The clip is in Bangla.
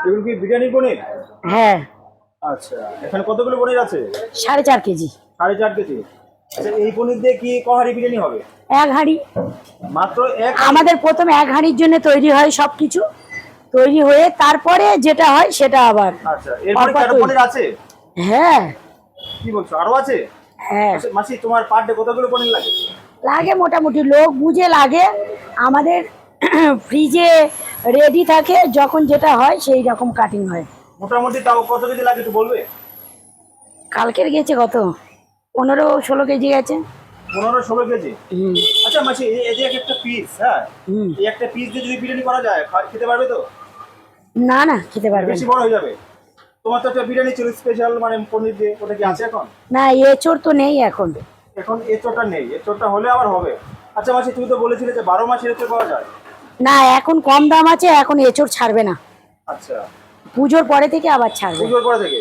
এগুলো কি বিরিয়ানি পনির? হ্যাঁ। আচ্ছা, এখানে কতগুলো পনির আছে? 4.5 কেজি। 4.5 কেজি। আচ্ছা, এই পনির দিয়ে কি কহারি বিরিয়ানি হবে? 1 হাঁড়ি। মাত্র এক? আমাদের প্রথমে 1 হাঁড়ির জন্য তৈরি হয় সবকিছু, তৈরি হয়ে তারপরে যেটা হয় সেটা আবার। আচ্ছা, এরপরে কি আরো পনির আছে? হ্যাঁ। কি বলছো, আরো আছে? হ্যাঁ আচ্ছা মাসি, তোমার পার ডে কতগুলো পনির লাগে? লাগে মোটামুটি, লোক বুঝে লাগে আমাদের। ফ্রিজে রেডি থাকে, যখন যেটা হয় সেই রকম কাটিং হয়। মোটামুটি তাও কত কেজি লাগে একটু বলবে? কালকের গেছে কত, 15-16 কেজি গেছে। 15-16 কেজি। আচ্ছা মাসি, এই যে একটা পিস, হ্যাঁ, এই একটা পিস দিয়ে যদি বিরিয়ানি করা যায়, খেতে পারবে তো? না না, খেতে পারবে বেশি না। বড় হয়ে যাবে। তোমার তো একটা বিরিয়ানি ছিল স্পেশাল, মানে পনির দিয়ে, ওটা কি আছে এখন? না, এঁচোড় তো নেই এখন। এখন এঁচোড়টা নেই, এঁচোড়টা হলে আবার হবে। আচ্ছা মাসি, তুমি তো বলেছিলে যে 12 মাসের এঁচোড় পাওয়া যায়। না, এখন কম দাম আছে, এখন এঁচোড় ছাড়বে না। আচ্ছা, পুজোর পরে থেকে আবার ছাড়বে। পুজোর পরে থেকে?